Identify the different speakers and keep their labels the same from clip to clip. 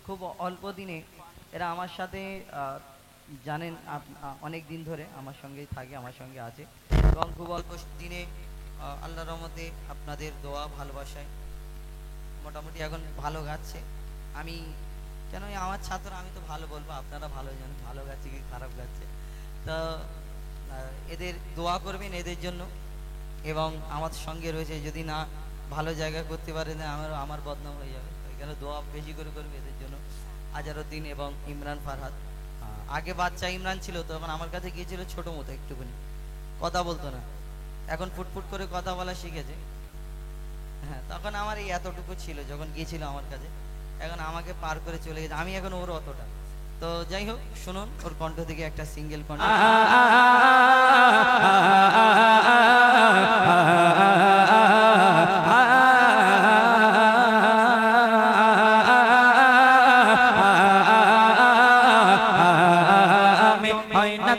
Speaker 1: খুব অল্প দিনে এরা আমার সাথে জানেন অনেক দিন ধরে আমার সঙ্গেই থাকে, আমার সঙ্গে আছে, এবং খুব অল্প দিনে আল্লাহর রহমতে আপনাদের দোয়া ভালোবাসায় মোটামুটি এখন ভালো গাচ্ছে। আমি কেন আমার ছাত্র, আমি তো ভালো বলবো, আপনারা ভালো জানেন ভালো গাচ্ছে কি খারাপ গাচ্ছে। তো এদের দোয়া করবেন এদের জন্য, এবং আমার সঙ্গে রয়েছে, যদি না ভালো জায়গা করতে পারে না আমার বদনাম হয়ে যাবে, কেন দোয়া বেশি করে করবে এদের জন্য। আজহারউদ্দিন এবং ইমরান ফারহাদ, আগে বাচ্চা ইমরান ছিল, তখন আমার কাছে গিয়েছিল ছোট মতো, একটুখানি কথা বলতো না, এখন ফুটফুট করে কথা বলা শিখেছে। হ্যাঁ, তখন আমার এই এতটুকু ছিল যখন গিয়েছিল আমার কাছে, এখন আমাকে পার করে চলে গেছে, আমি এখন ওর অতটা। তো যাই হোক, শুনুন ওর কণ্ঠ থেকে একটা সিঙ্গেল কণ্ঠ।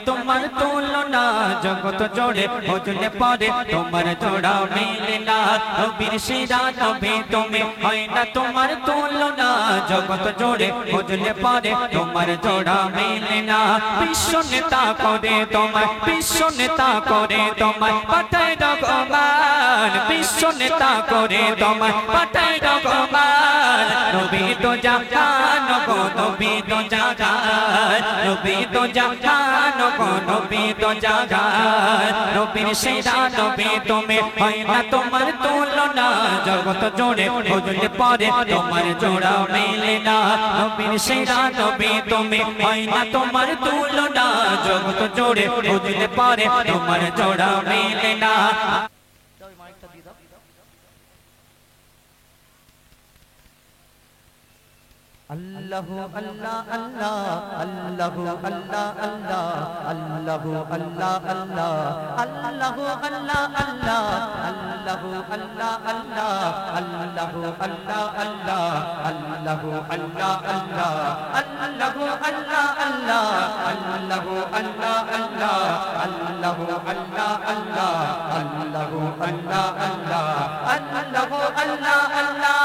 Speaker 2: তোমার তুলনা জগৎ জোড়ে হজলে পরে তোমার জোড়া মেলে না, নবীর সেরা নবী তুমি, হয় না তোমার তুলনা জগৎ জোড়ে হজলে পরে তোমার জোড়া মেলে না। বিশ্ব নেতা করে তোমার, বিশ্ব নেতা করে তোমার পাঠায় রহমান, বিশ্ব নেতা করে তোমার পাঠায় রহমান। নবী তো জাহান গো, নবী তো জাহান, নবী তো জাহান গো, নবী তো জাহান, নবীর সেরা নবী তুমি, হয় না তোমার তুলনা জগৎ জোড়ে হজলে পরে তোমার জোড়া মেলে না। নবীর সেরা নবী তুমি, হয় না তোমার তুলনা জগৎ জোড়ে হজলে পরে তোমার জোড়া মেলে না।
Speaker 1: আল্লাহু আল্লাহ আল্লাহ, আল্লাহু আল্লাহ আল্লাহ, আল্লাহু আল্লাহ আল্লাহ, আল্লাহু আল্লাহ আল্লাহ, আল্লাহু আল্লাহ আল্লাহ, আল্লাহু আল্লাহ আল্লাহ, আল্লাহু আল্লাহ আল্লাহ, আল্লাহু আল্লাহ আল্লাহ, আল্লাহু আল্লাহ আল্লাহ, আল্লাহু আল্লাহ আল্লাহ, আল্লাহু আল্লাহ আল্লাহ, আল্লাহু আল্লাহ আল্লাহ।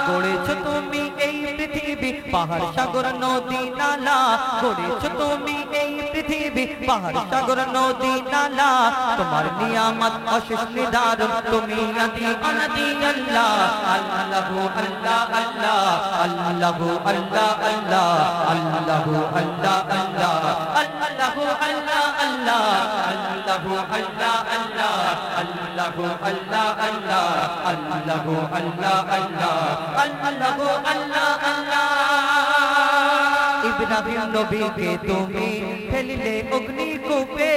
Speaker 1: গড়েছো তুমি এই পৃথিবী, পাহাড় সাগর নদী নালা, গড়েছো তুমি এই পৃথিবী, পাহাড় সাগর নদী নালা, তোমার নিয়ামত অশেষ নিদারুণ, তুমি আদি অনাদি আল্লাহ। আল্লাহু আল্লাহ আল্লাহ, আল্লাহু আল্লাহ আল্লাহ, আল্লাহু আল্লাহ আল্লাহ, আল্লাহু আল্লাহ আল্লাহ, আল্লাহু আল্লাহ আল্লাহ, আল্লাহু আল্লাহ আল্লাহ, আল্লাহু আল্লাহ আল্লাহ, আল্লাহু আল্লাহ আল্লাহ। ইব্রাহিম নবীকে তুমি ফেলিলে অগ্নিকূপে,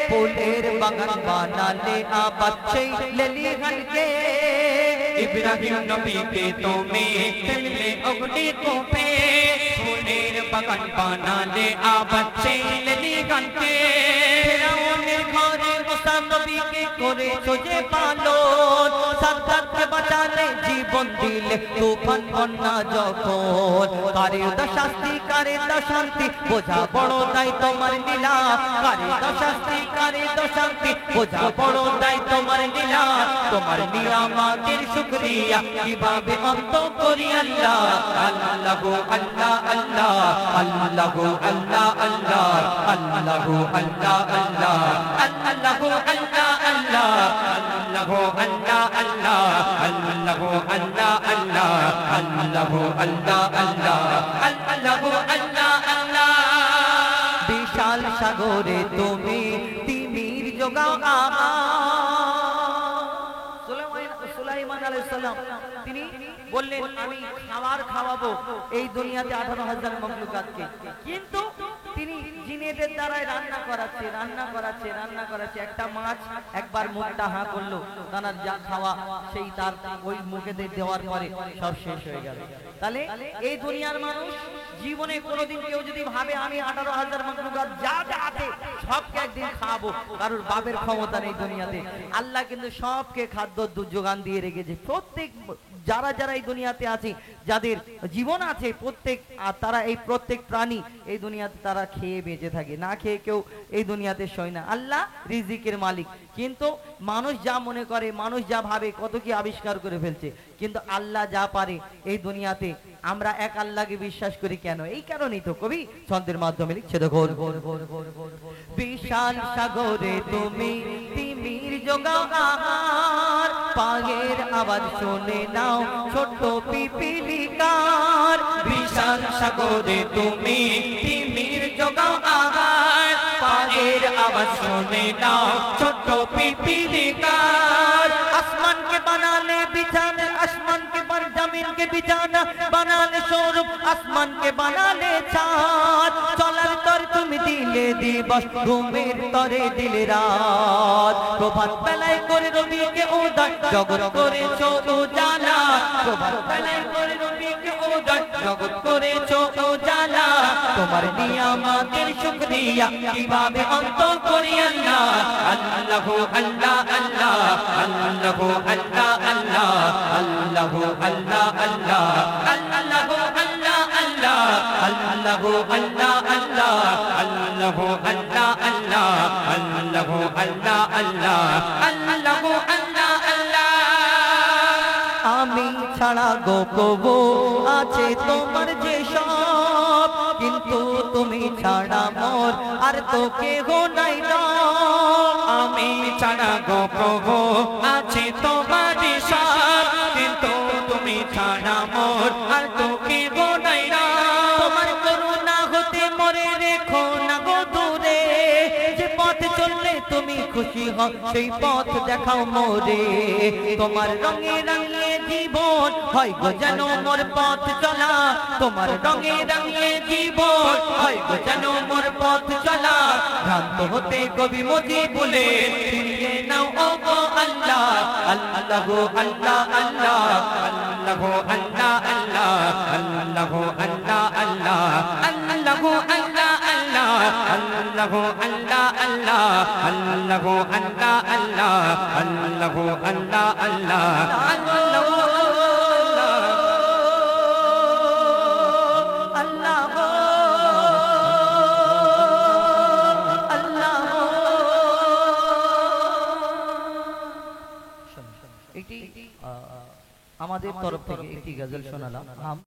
Speaker 1: ফুলের বাগান বানালে আবাদ সেই লেলিহানকে।
Speaker 2: ইব্রাহিম নবীকে তুমি ফেলিলে অগ্নিকূপে, ফুলের বাগান বানালে আবাদ সেই লেলিহানকে।
Speaker 1: ফেরাউনের ঘরে মুসা নবীকে করেছো যে পালন, সাদ্দাতকে বাঁচালে জীবন দিলে তুফান বন্যা যখন। কারে শাস্তি কারে শান্তি বোঝা বড় দায় তোমার লীলা, কারে শাস্তি কারে শান্তি বোঝা বড় দায় তোমার লীলা। তোমার নিয়ামতের শুকরিয়া কিভাবে অন্ত করি আল্লাহ। আল্লাহু আল্লাহ আল্লাহ, আল্লাহু আল্লাহ আল্লাহ, আল্লাহু আল্লাহ আল্লাহ, আল্লাহু আল্লাহ আল্লাহ, আল্লাহু আল্লাহ আল্লাহ, আল্লাহু আল্লাহ আল্লাহ, আল্লাহু আল্লাহ আল্লাহ, আল্লাহু আল্লাহ আল্লাহ। বিশাল সাগরে তুমি তিমির যোগাও সুলাইমান আলাইহিস সালাম, তিনি বললেন আমি খাবার খাওয়াবো এই দুনিয়াতে 18,000 মাখলুকাতকে, কিন্তু তিনি জিনেদের দ্বারাই রান্না করাচ্ছে। একটা মাছ একবার মুখটা হাঁ করলো, তার যা খাওয়া সেই তার ওই মুখে দেওয়ার পরে সব শেষ হয়ে গেল। তাহলে এই দুনিয়ার মানুষ জীবনে কোনোদিন কেউ যদি ভাবে আমি 18,000 মাখলুকাত যা যা আছে সবকে একদিন খাওয়াবো, কারোর বাপের ক্ষমতা নেই দুনিয়াতে। আল্লাহ কিন্তু সবকে খাদ্য যোগান দিয়ে রেখেছে। প্রত্যেক যারা যারা এই দুনিয়াতে আছে, যাদের জীবন আছে, প্রত্যেক তারা এই প্রত্যেক প্রাণী এই দুনিয়াতে তারা খেয়ে বেঁচে থাকে, না খেয়ে কেউ এই দুনিয়াতে সয় না। আল্লাহ রিজিকের মালিক, কিন্তু মানুষ যা মনে করে, মানুষ যা ভাবে, কত কি আবিষ্কার করে ফেলছে, কিন্তু আল্লাহ যা পারে এই দুনিয়াতে আমরা এক আল্লাহকে বিশ্বাস করি। কেন? এই কারণেই তো কবি ছন্দের মাধ্যমে লিখছে, দেখো বিশাল সাগরে তুমি তিমির জোগাও আহার, পাগের আওয়াজ শুনে নাও ছোট্ট পিপিলিকার।
Speaker 2: বিশাল সাগরে তুমি তিমির জোগাও আহার, পাগের আওয়াজ শুনে নাও ছোট্ট পিপিলিকার।
Speaker 1: আসমান के बनाने बिछाने, आसमान के बन जमीन के बिछाना बनाने स्वरूप, आसमान के बनाने चाँद, चलार तर तुम दिले दिवस, घुमेर तरे दिले रात। प्रभात बेलाय करे रवि के उदय, जगत करेছো उजाला। प्रभात बेलाय करे रवि के उदय, जगत करेছো उजाला। তোমার নিয়ামতের শুকরিয়া কিভাবে অন্ত করি আল্লাহ।
Speaker 2: আল্লাহু আল্লাহ আল্লাহ, আল্লাহু আল্লাহ আল্লাহ, আল্লাহু আল্লাহ আল্লাহ, আল্লাহু আল্লাহ আল্লাহ, আল্লাহু আল্লাহ আল্লাহ, আল্লাহু আল্লাহ আল্লাহ, আল্লাহু আল্লাহ আল্লাহ, আল্লাহু আল্লাহ আল্লাহ।
Speaker 1: আমি ছাড়া গো কবু আছে তোমার যে সব, কিন্তু তুমি ছাড়া মোর আর তো কেহ নাই রে।
Speaker 2: আমি ছাড়া গো প্রভু আছে তোমার সব, কিন্তু তুমি ছাড়া মোর আর তো কেহ নাই রে।
Speaker 1: তোমার করুণা হতে মরে রেখো না গো দূরে, যে পথ চললে তুমি খুশি হও সেই পথ দেখাও মোরে। তোমার রঙে রঙিয়ে জীবন হয় গো যেন মোর পথ চলা, তোমার রঙে রঙিয়ে জীবন হয় গো যেন মোর পথ চলা। ভ্রান্ত হতে কবি মজি বলে ফিরিয়ে নাও ও গো আল্লাহ। আল্লাহু আল্লাহ আল্লাহ,
Speaker 2: আল্লাহু আল্লাহ আল্লাহ, আল্লাহু আল্লাহ আল্লাহ, আল্লাহু আল্লাহ আল্লাহ, আল্লাহু আল্লাহ আল্লাহ, আল্লাহু আল্লাহ আল্লাহ, আল্লাহু আল্লাহ আল্লাহ, আল্লাহু
Speaker 1: আমাদের তরফ থেকে একটি গজল শোনালাম।